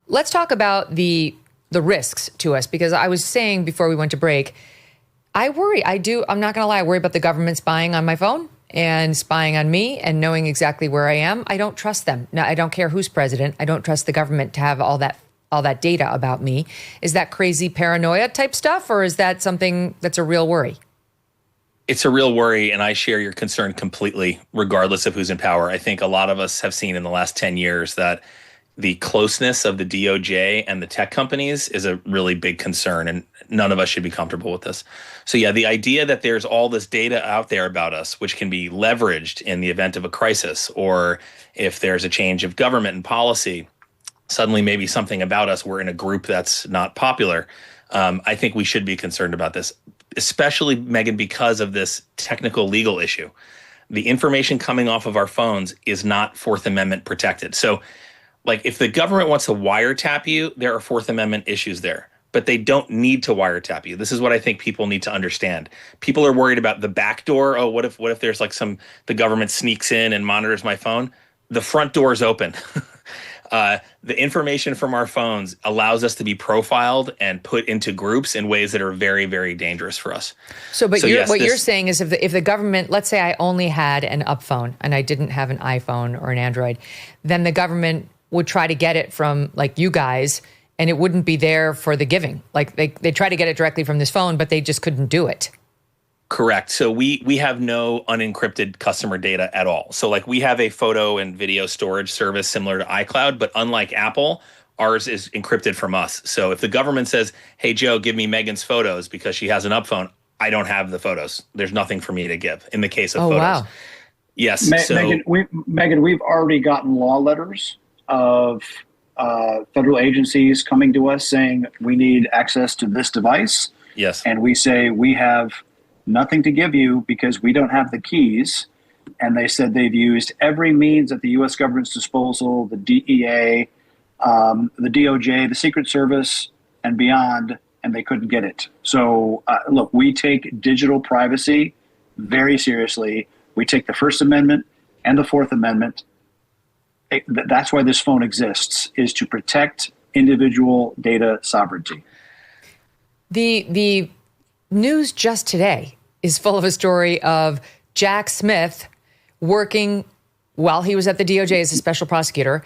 let's talk about the risks to us, because I was saying before we went to break, I worry. I'm not going to lie. I worry about the government spying on my phone and spying on me and knowing exactly where I am. I don't trust them. Now, I don't care who's president. I don't trust the government to have all that data about me. Is that crazy paranoia type stuff, or is that something that's a real worry? It's a real worry, and I share your concern completely, regardless of who's in power. I think a lot of us have seen in the last 10 years that the closeness of the DOJ and the tech companies is a really big concern, and none of us should be comfortable with this. So yeah, the idea that there's all this data out there about us, which can be leveraged in the event of a crisis, or if there's a change of government and policy, suddenly maybe something about us, we're in a group that's not popular. I think we should be concerned about this, especially, Megyn, because of this technical legal issue. The information coming off of our phones is not Fourth Amendment protected. So like if the government wants to wiretap you, there are Fourth Amendment issues there, but they don't need to wiretap you. This is what I think people need to understand. People are worried about the back door. Oh, what if there's like the government sneaks in and monitors my phone? The front door is open. The information from our phones allows us to be profiled and put into groups in ways that are very, very dangerous for us. What you're saying is if the government, let's say I only had an up phone and I didn't have an iPhone or an Android, then the government would try to get it from like you guys, and it wouldn't be there for the giving. Like they try to get it directly from this phone, but they just couldn't do it. Correct. So we have no unencrypted customer data at all. So like we have a photo and video storage service similar to iCloud, but unlike Apple, ours is encrypted from us. So if the government says, hey, Joe, give me Megyn's photos because she has an up phone, I don't have the photos. There's nothing for me to give in the case of photos. Wow. Yes. Megyn, we've already gotten law letters of federal agencies coming to us saying we need access to this device. Yes. And we say we have nothing to give you because we don't have the keys. And they said they've used every means at the U.S. government's disposal, the DEA, the DOJ, the Secret Service, and beyond, and they couldn't get it. So, look, we take digital privacy very seriously. We take the First Amendment and the Fourth Amendment. That's why this phone exists, is to protect individual data sovereignty. The news just today is full of a story of Jack Smith working while he was at the DOJ as a special prosecutor,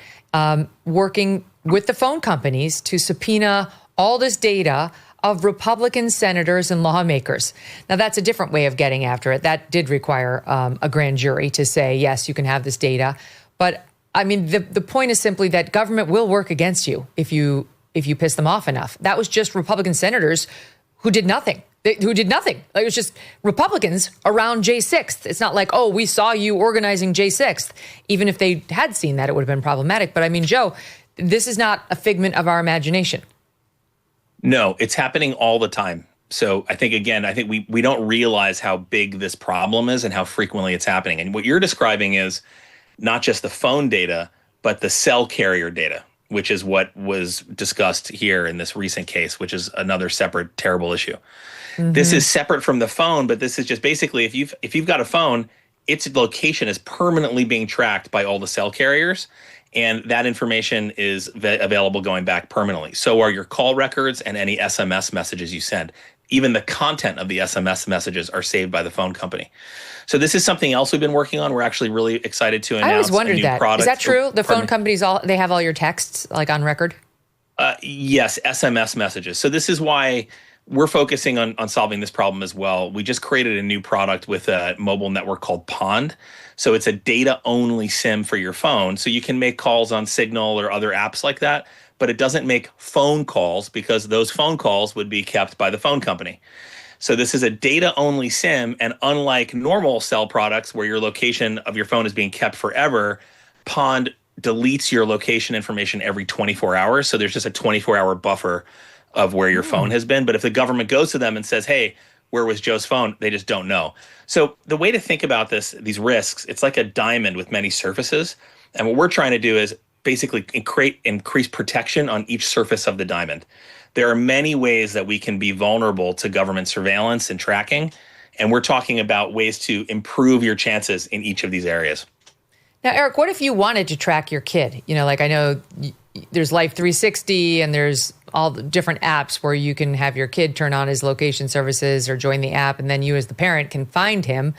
working with the phone companies to subpoena all this data of Republican senators and lawmakers. Now, that's a different way of getting after it. That did require a grand jury to say, yes, you can have this data. But I mean, the point is simply that government will work against you if you piss them off enough. That was just Republican senators who did nothing. Who did nothing. It was just Republicans around J6th. It's not like, oh, we saw you organizing J6th. Even if they had seen that, it would have been problematic. But I mean, Joe, this is not a figment of our imagination. No, it's happening all the time. So I think we don't realize how big this problem is and how frequently it's happening. And what you're describing is not just the phone data, but the cell carrier data, which is what was discussed here in this recent case, which is another separate terrible issue. Mm-hmm. This is separate from the phone, but this is just basically if you've got a phone, its location is permanently being tracked by all the cell carriers, and that information is available going back permanently. So are your call records and any SMS messages you send. Even the content of the SMS messages are saved by the phone company. So this is something else we've been working on. We're actually really excited to announce a new product. Is that true? The phone companies, they have all your texts like on record? Yes, SMS messages. So this is why we're focusing on solving this problem as well. We just created a new product with a mobile network called Pond. So it's a data-only SIM for your phone. So you can make calls on Signal or other apps like that, but it doesn't make phone calls because those phone calls would be kept by the phone company. So this is a data-only SIM, and unlike normal cell products where your location of your phone is being kept forever, Pond deletes your location information every 24 hours. So there's just a 24-hour buffer of where your phone has been. But if the government goes to them and says, hey, where was Joe's phone? They just don't know. So the way to think about these risks, it's like a diamond with many surfaces. And what we're trying to do is basically increase protection on each surface of the diamond. There are many ways that we can be vulnerable to government surveillance and tracking. And we're talking about ways to improve your chances in each of these areas. Now, Eric, what if you wanted to track your kid? You know, like I know there's Life 360 and there's all the different apps where you can have your kid turn on his location services or join the app, and then you as the parent can find him.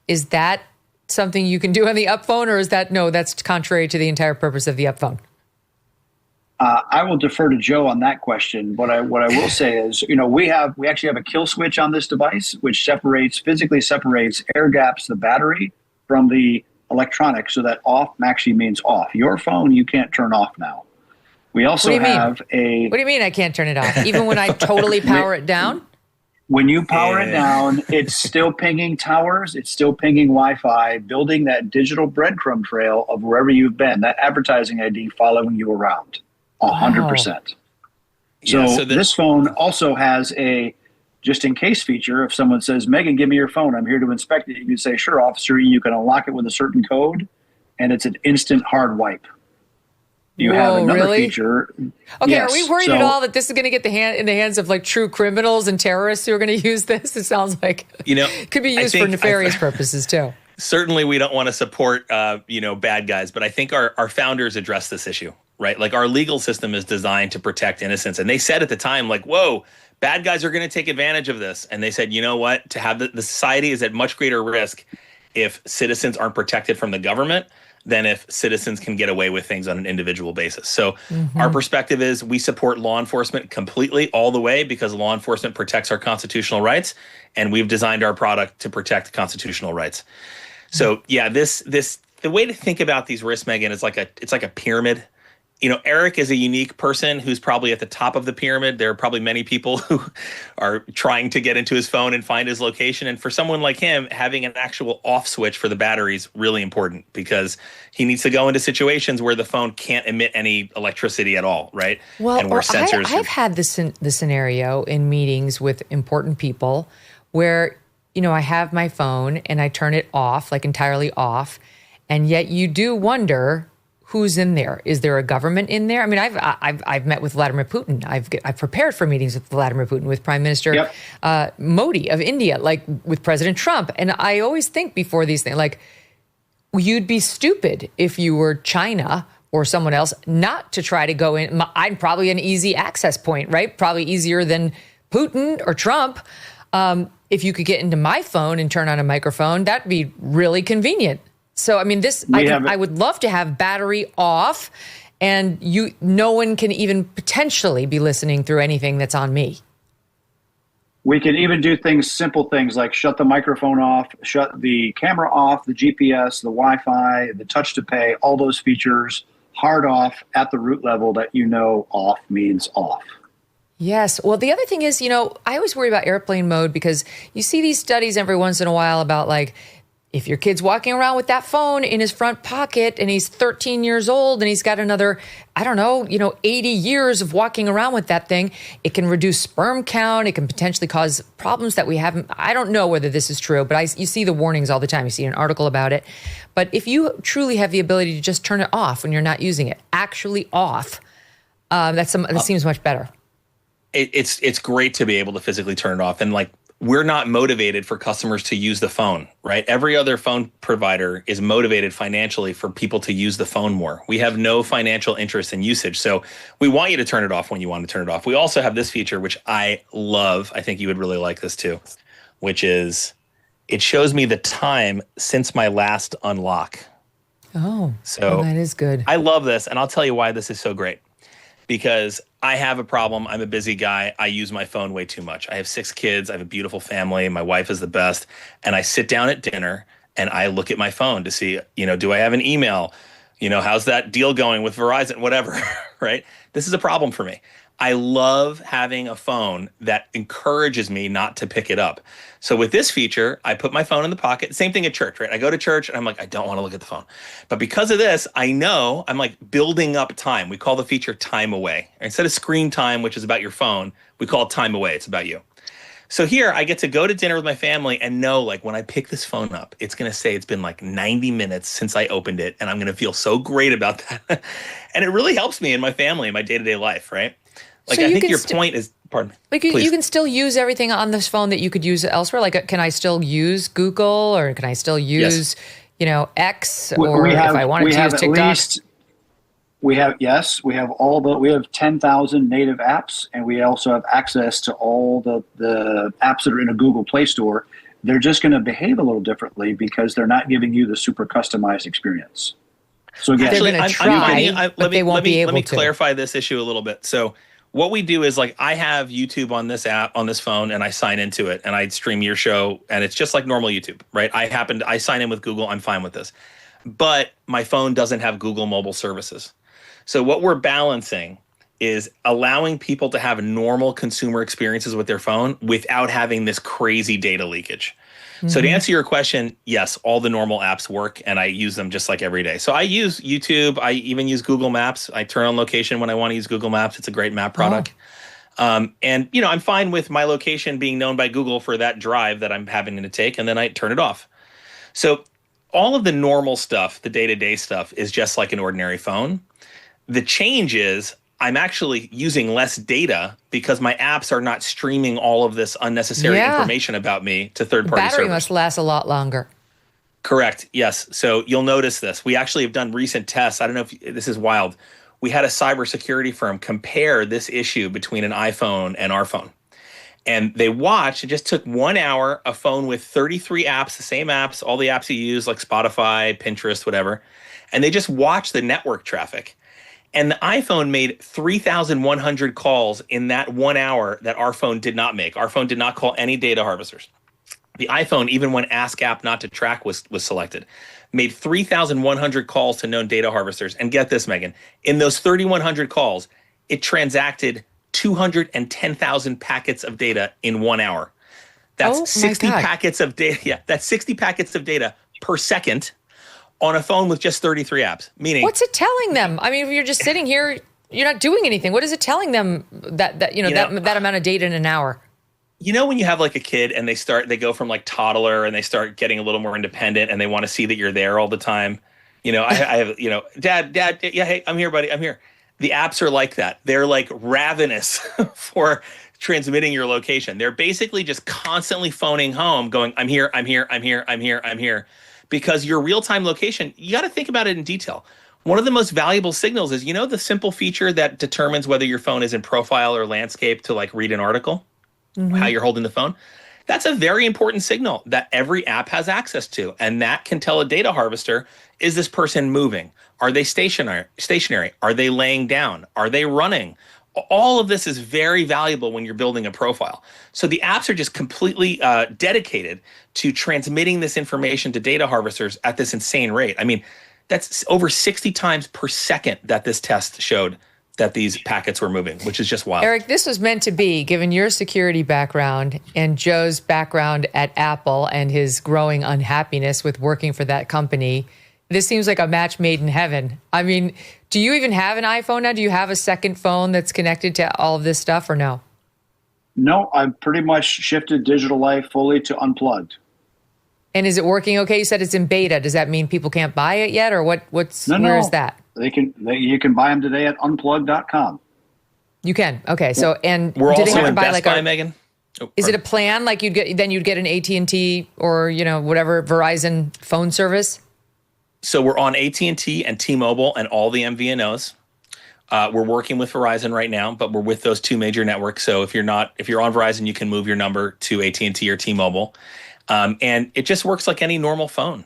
Is that something you can do on the Up phone, or is that, no, that's contrary to the entire purpose of the Up phone? I will defer to Joe on that question. What I will say is, we actually have a kill switch on this device, which physically separates air gaps the battery from the electronics, so that off actually means off. Your phone you can't turn off now. We also have a. What do you mean I can't turn it off? Even when I totally power it down? When you power it down, it's still pinging towers. It's still pinging Wi-Fi, building that digital breadcrumb trail of wherever you've been, that advertising ID following you around. 100%. So this phone also has a just in case feature. If someone says, Megan, give me your phone, I'm here to inspect it, you can say, sure, officer, you can unlock it with a certain code, and it's an instant hard wipe. You have another feature. Okay, yes. Are we worried at all that this is going to get in the hands of like true criminals and terrorists who are going to use this? It sounds like it could be used for nefarious purposes too. Certainly we don't want to support bad guys, but I think our founders addressed this issue, right? Like, our legal system is designed to protect innocence. And they said at the time, like, whoa, bad guys are going to take advantage of this. And they said, you know what? To have the society is at much greater risk if citizens aren't protected from the government than if citizens can get away with things on an individual basis. So our perspective is we support law enforcement completely all the way, because law enforcement protects our constitutional rights, and we've designed our product to protect constitutional rights. So yeah, the way to think about these risks, Megan, is it's like a pyramid. Eric is a unique person who's probably at the top of the pyramid. There are probably many people who are trying to get into his phone and find his location. And for someone like him, having an actual off switch for the battery is really important, because he needs to go into situations where the phone can't emit any electricity at all, right? Well, and where sensors I've had this scenario in meetings with important people where, I have my phone and I turn it off, like entirely off. And yet you do wonder, who's in there? Is there a government in there? I mean, I've met with Vladimir Putin. I've prepared for meetings with Vladimir Putin, with Prime Minister Modi of India, like with President Trump. And I always think before these things, like, you'd be stupid if you were China or someone else not to try to go in. I'm probably an easy access point, right? Probably easier than Putin or Trump. If you could get into my phone and turn on a microphone, that'd be really convenient. So, I mean, I would love to have battery off, and no one can even potentially be listening through anything that's on me. We can even do simple things like shut the microphone off, shut the camera off, the GPS, the Wi-Fi, the touch to pay, all those features, hard off at the root level that off means off. Yes. Well, the other thing is, I always worry about airplane mode, because you see these studies every once in a while about, like, if your kid's walking around with that phone in his front pocket and he's 13 years old and he's got another, 80 years of walking around with that thing, it can reduce sperm count. It can potentially cause problems that we haven't. I don't know whether this is true, but you see the warnings all the time. You see an article about it. But if you truly have the ability to just turn it off when you're not using it, actually off, that seems much better. It's great to be able to physically turn it off. And like, we're not motivated for customers to use the phone, right? Every other phone provider is motivated financially for people to use the phone more. We have no financial interest in usage. So we want you to turn it off when you want to turn it off. We also have this feature, which I love. I think you would really like this too, which is it shows me the time since my last unlock. Oh, so that is good. I love this. And I'll tell you why this is so great. Because I have a problem. I'm a busy guy. I use my phone way too much. I have 6 kids. I have a beautiful family. My wife is the best. And I sit down at dinner and I look at my phone to see, do I have an email? How's that deal going with Verizon? Whatever, right? This is a problem for me. I love having a phone that encourages me not to pick it up. So with this feature, I put my phone in the pocket. Same thing at church, right? I go to church and I'm like, I don't want to look at the phone. But because of this, I know I'm like building up time. We call the feature time away. Instead of screen time, which is about your phone, we call it time away. It's about you. So here I get to go to dinner with my family and know, like, when I pick this phone up, it's going to say it's been like 90 minutes since I opened it. And I'm going to feel so great about that. And it really helps me and my family in my day-to-day life, right? Like, so I think your point is, pardon me. Like, you can still use everything on this phone that you could use elsewhere. Like, can I still use Google, or can I still use, X, or if I wanted to use TikTok? We have, yes, we have we have 10,000 native apps, and we also have access to all the apps that are in a Google Play Store. They're just going to behave a little differently because they're not giving you the super customized experience. So again, they're going to try, but they won't be able to. Let me clarify this issue a little bit. So what we do is, like, I have YouTube on this app, on this phone, and I sign into it, and I stream your show, and it's just like normal YouTube, right? I sign in with Google. I'm fine with this. But my phone doesn't have Google mobile services. So what we're balancing is allowing people to have normal consumer experiences with their phone without having this crazy data leakage. Mm-hmm. So to answer your question, yes, all the normal apps work, and I use them just like every day. So I use YouTube. I even use Google Maps. I turn on location when I want to use Google Maps. It's a great map product. Oh. And, I'm fine with my location being known by Google for that drive that I'm having to take, and then I turn it off. So all of the normal stuff, the day-to-day stuff, is just like an ordinary phone. The change is I'm actually using less data because my apps are not streaming all of this unnecessary information about me to third-party servers. Battery must last a lot longer. Correct. Yes. So you'll notice this. We actually have done recent tests. I don't know if this is wild. We had a cybersecurity firm compare this issue between an iPhone and our phone. And they watched, it just took 1 hour, a phone with 33 apps, the same apps, all the apps you use, like Spotify, Pinterest, whatever. And they just watched the network traffic. And the iPhone made 3,100 calls in that 1 hour that our phone did not make. Our phone did not call any data harvesters. The iPhone, even when Ask App Not to Track was selected, made 3,100 calls to known data harvesters. And get this, Megyn, in those 3,100 calls, it transacted 210,000 packets of data in 1 hour. That's 60 packets of data. Yeah, that's 60 packets of data per second on a phone with just 33 apps. Meaning, what's it telling them? I mean, if you're just sitting here, you're not doing anything. What is it telling them that amount of data in an hour? When you have like a kid and they go from like toddler and they start getting a little more independent and they want to see that you're there all the time. I have, dad, yeah, hey, I'm here, buddy, I'm here. The apps are like that. They're like ravenous for transmitting your location. They're basically just constantly phoning home going, I'm here, I'm here, I'm here, I'm here, I'm here. Because your real-time location, you got to think about it in detail. One of the most valuable signals is, the simple feature that determines whether your phone is in profile or landscape to like read an article, how you're holding the phone. That's a very important signal that every app has access to. And that can tell a data harvester, is this person moving? Are they stationary? Are they laying down? Are they running? All of this is very valuable when you're building a profile. So the apps are just completely dedicated to transmitting this information to data harvesters at this insane rate. I mean, that's over 60 times per second that this test showed that these packets were moving, which is just wild. Eric, this was meant to be, given your security background and Joe's background at Apple and his growing unhappiness with working for that company. This seems like a match made in heaven. I mean, do you even have an iPhone now? Do you have a second phone that's connected to all of this stuff or no? No, I've pretty much shifted digital life fully to Unplugged. And is it working okay? You said it's in beta. Does that mean people can't buy it yet, or where is that? You can buy them today at unplugged.com. You can. Okay. So, and we're do they also have to in buy Best like Buy, Megyn. Is it a plan like you'd get an AT&T or whatever Verizon phone service? So we're on AT&T and T-Mobile and all the MVNOs. We're working with Verizon right now, but we're with those two major networks. So if you're on Verizon, you can move your number to AT&T or T-Mobile. And it just works like any normal phone.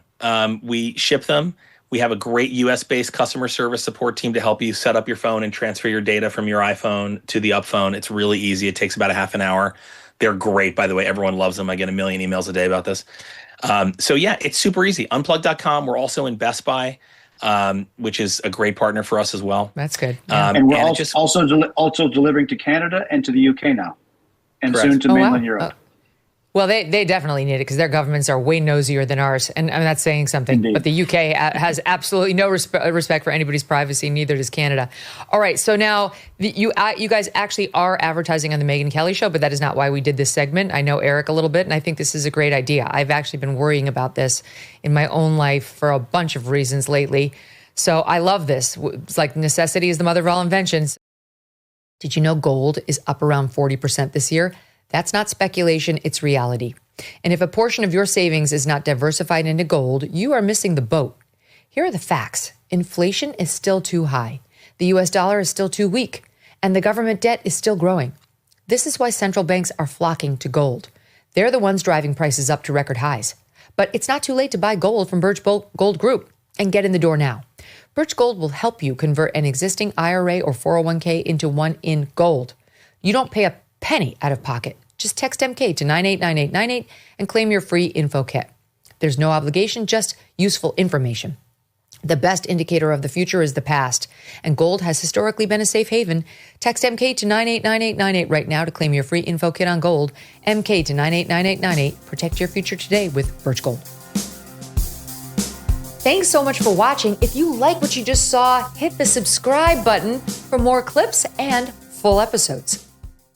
We ship them. We have a great US-based customer service support team to help you set up your phone and transfer your data from your iPhone to the Up phone. It's really easy. It takes about a half an hour. They're great, by the way. Everyone loves them. I get a million emails a day about this. So yeah, it's super easy. Unplugged.com. We're also in Best Buy, which is a great partner for us as well. That's good. Yeah. And we're also delivering to Canada and to the UK now, and Correct. soon to mainland Europe. Well, they definitely need it because their governments are way nosier than ours. And I'm not saying something, Indeed. But the UK has absolutely no respect for anybody's privacy. Neither does Canada. All right. So now you guys actually are advertising on the Megyn Kelly Show, but that is not why we did this segment. I know Eric a little bit, and I think this is a great idea. I've actually been worrying about this in my own life for a bunch of reasons lately. So I love this. It's like necessity is the mother of all inventions. Did you know gold is up around 40% this year? That's not speculation, it's reality. And if a portion of your savings is not diversified into gold, you are missing the boat. Here are the facts. Inflation is still too high. The US dollar is still too weak, and the government debt is still growing. This is why central banks are flocking to gold. They're the ones driving prices up to record highs. But it's not too late to buy gold from Birch Gold Group and get in the door now. Birch Gold will help you convert an existing IRA or 401k into one in gold. You don't pay a penny out of pocket. Just text MK to 989898 and claim your free info kit. There's no obligation, just useful information. The best indicator of the future is the past, and gold has historically been a safe haven. Text MK to 989898 right now to claim your free info kit on gold. MK to 989898. Protect your future today with Birch Gold. Thanks so much for watching. If you like what you just saw, hit the subscribe button for more clips and full episodes.